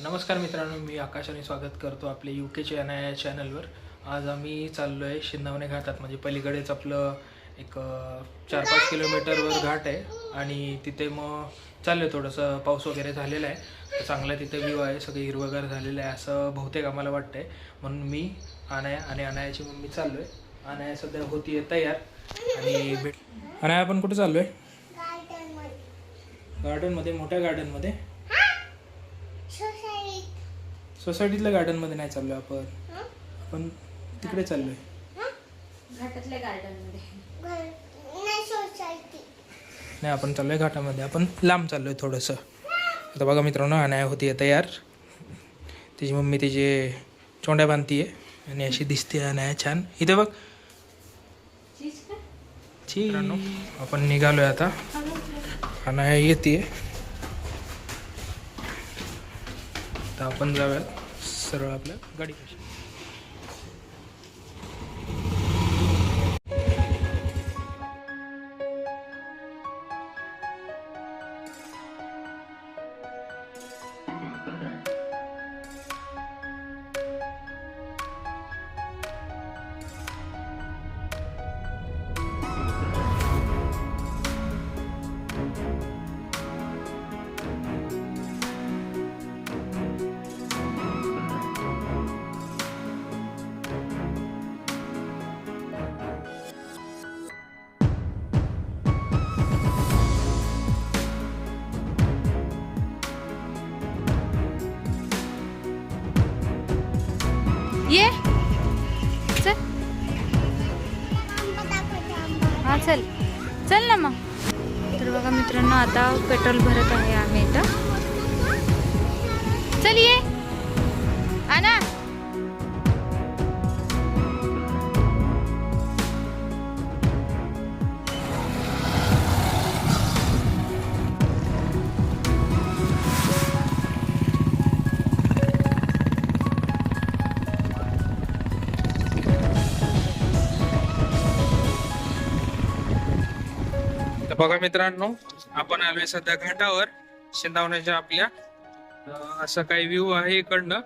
नमस्कार मित्रांनो, मी आकाश आणि स्वागत करतो आपले यूकेचे या चॅनलवर. आज आम्ही चाललो आहे शिंदवणे घाटात. म्हणजे पलीकडेच आपलं एक 4-5 किलोमीटरवर घाट आहे आणि तिथे मग चाललो आहे. थोडंसं पाऊस वगैरे झालेला आहे, तर चांगला तिथे व्ह्यू आहे, सगळं हिरवगार झालेलं आहे असं बहुतेक आम्हाला वाटतं आहे. म्हणून मी अनाया आणि अनायाची मम्मी चाललो आहे. अनाया सध्या होती आहे तयार आणि अनाया आपण कुठे चाललो आहे? गार्डनमध्ये. मोठ्या गार्डनमध्ये? सोसायटीतल्या गार्डनमध्ये नाही चाललोय आपण तिकडे चाललोय घाटातल्या गार्डनमध्ये. नाही, आपण चाललोय घाटामध्ये. आपण लांब चाललोय थोडंसं. आता बघा मित्रांनो, अनाया होती आहे तयार. तिची मम्मी तिचे चोंड्या बांधतीये आणि अशी दिसते अनाया छान. इथे बघ. मित्रांनो, आपण निघालोय आता. अनाया येते. तर आपण जाऊयात सरळ आपल्या गाडीपाशी. ये चल. हा चल चल ना मग. तर बघा मित्रांनो, आता पेट्रोल भरत आहे आम्ही इथं. चल ये आना. तर बघा मित्रांनो, आपण आलोय सध्या घाटावर शिंदवण्याच्या आपल्या. असं काही व्ह्यू आहे इकडनं.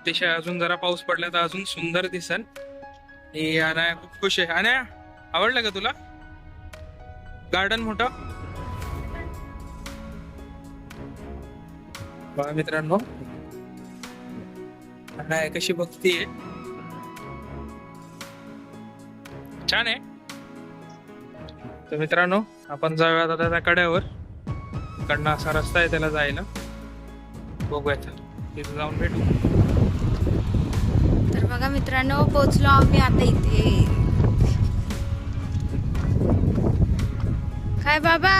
त्याशिवाय अजून जरा पाऊस पडला तर अजून सुंदर दिसन. हे अनाया खूप खुश आहे. अनाया, आवडलं का तुला गार्डन मोठं? बघा मित्रांनो, अनाया कशी बघतीये. छान आहे. तर मित्रांनो, आपण जाऊयात आता त्या कड्यावर. कडनं असा रस्ता आहे त्याला जायला. बघूयात, तिथे जाऊन भेटू. तर बघा मित्रांनो, पोहोचलो आम्ही आता इथे. काय बाबा?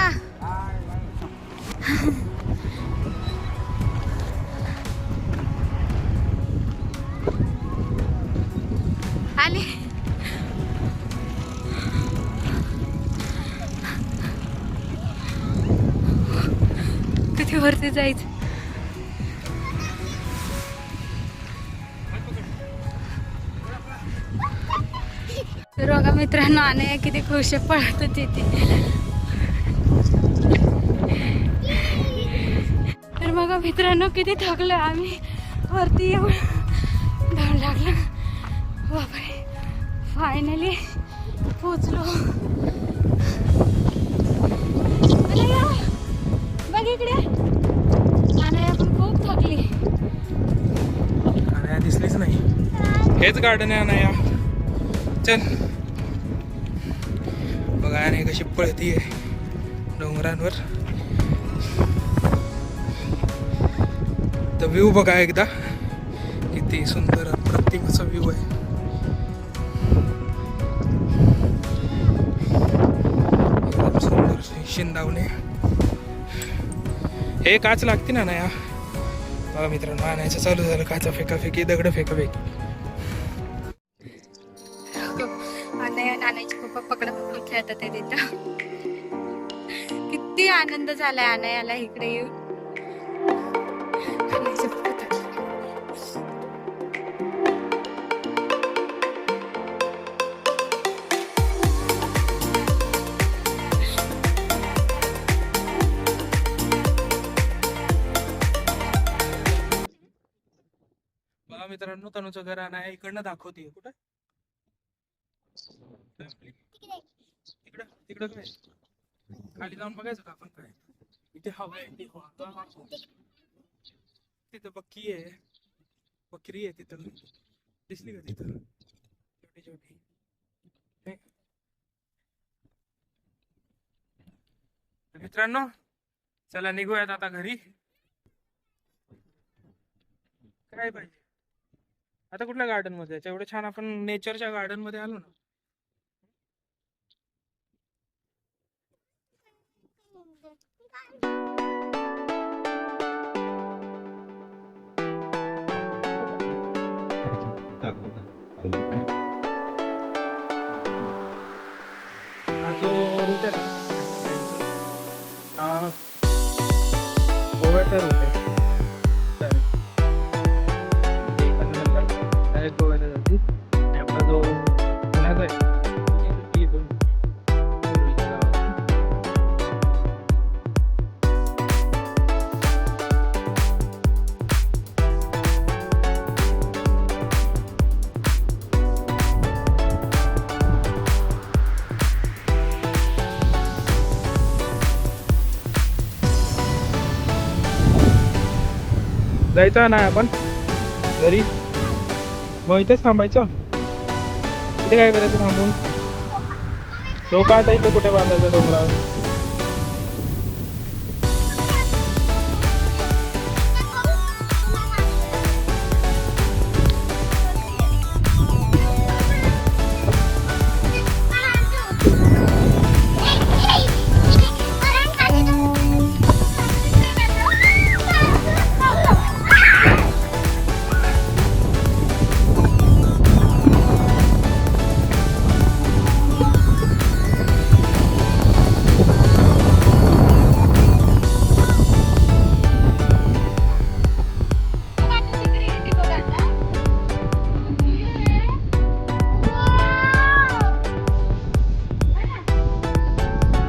आले. किती वरती जायचं. तर बघा मित्रांनो, अनया किती खुश आहे, पळत होती ती. तर बघा मित्रांनो, किती थकलो आम्ही. वरती येऊन धावून लागलं. बापरे, फायनली पोचलो. बघ इकडे, अनया पण खूप थकली. अनाया दिसलीच नाही. हेच गार्डन आहे अनाया. चल बघा अनाया कशी पळतीये डोंगरांवर. तर व्ह्यू बघा एकदा, किती सुंदर अप्रतिम असा व्ह्यू आहे. एकदम सुंदर शिंदावणे. हे काच लागते ना अनाया. बघा मित्रांनो, अनायाचं चालू झालं काचा फेकाफेकी, दगड फेकाफेकी. अनया नानाचे पप्पा पकडा पकडी खेळतात ते तिथं. किती आनंद झालाय अनयाला इकडे येऊन. अनयाचे पप्पा बघा मित्रांनो, तनुचं घर आहे इकडनं दाखवते. कुठं तिकडं तिकडं काय खाली जाऊन बघायचं का आपण काय इथे हवा आहे. तिथं बक्की आहे, बकरी आहे तिथं. दिसली का तिथं छोटी छोटी. हे. तर मित्रांनो चला निघूयात आता घरी. काय पाहिजे आता कुठल्या गार्डन मध्ये जायचं? एवढं छान आपण नेचरच्या गार्डन मध्ये आलो ना. हा जो रूट आहे ना, हा गोव्याचा रूट आहे. डायरेक्ट गोव्याला जाते. आणि आपला जो पुण्याचा आहे ती इथून पूर्वीच्या गावातून. जायचं नाही आपण घरी, मग इथेच थांबायचं. इथे काय करायचं थांबून? लोक आता इथे कुठे बांधायचं डोंगरावर?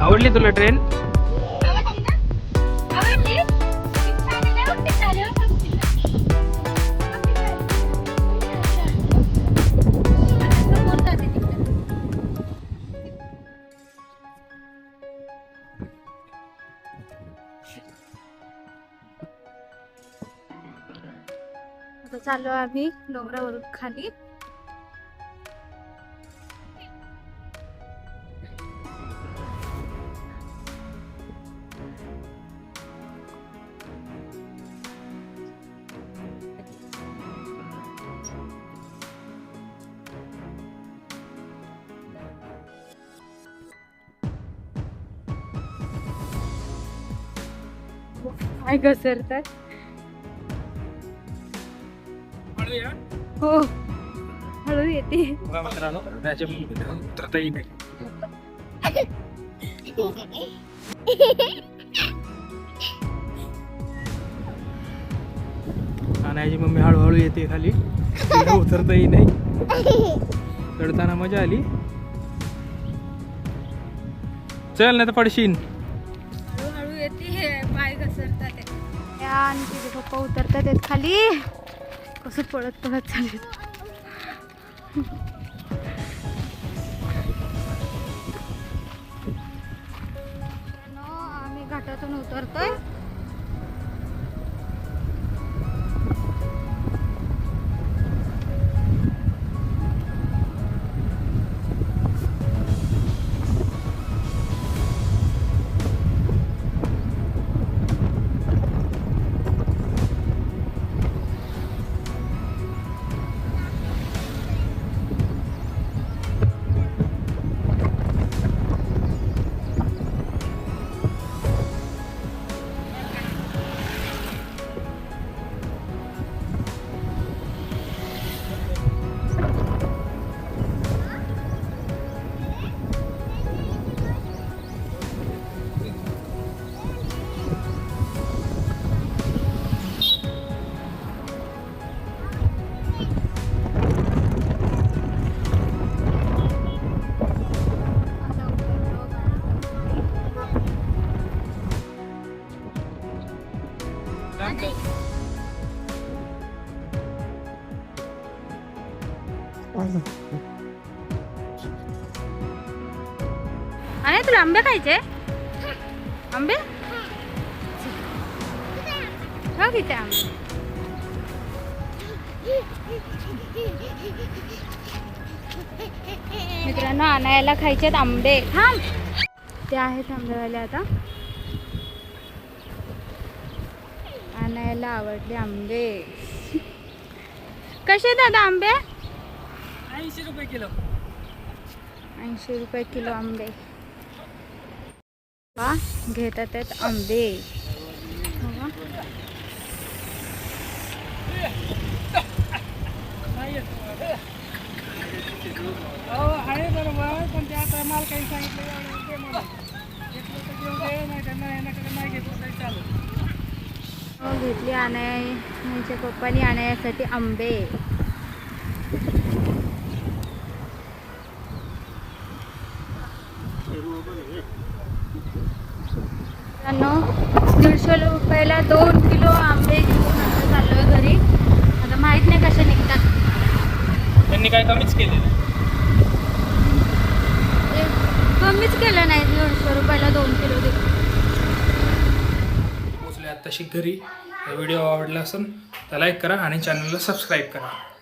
आवडली तुला ट्रेन? आता चाललो आम्ही डोंगरावरून खाली. काय घसरतात. हो हळू येते. बघा मित्रांनो, त्याच्या उतरताही नाही. कान्हाची मम्मी हळूहळू येते खाली, उतरताही नाही. चढताना मजा आली. चल नाही तर पडशीन. हळूहळू येते, पाय घसरतात. आणि तिथे पप्पा उतरतात खाली. कसं पळत पळत चालले. आम्ही घाटातून उतरतोय. आणि तुला आंबे खायचे आंबे हो किती आंबे मित्रांनो आणायला खायचेत आंबे थांब ते आहेत आंबेवाले आता आणायला आवडले आंबे कसे दादा आंबे 80 रुपये किलो 80 रुपये किलो आंबे वा घेतात आहेत आंबे हो. आहे बरोबर पण ते आता माल काही सांगितलं नाही घेतलं तरी चालेल हो घेतली आणायच्या पप्पानी आणायसाठी आंबे मित्रांनो 150 रुपयाला 2 किलो आंबे घेऊन आता चाललोय घरी आता माहित नाही कसे निघतात त्यांनी काय कमीच केलेलं कमीच केलं नाही 150 रुपयाला 2 किलो दिलं पोचले आत्ताशी घरी व्हिडिओ आवडला असेल तर लाईक करा आणि चॅनलला सबस्क्राईब करा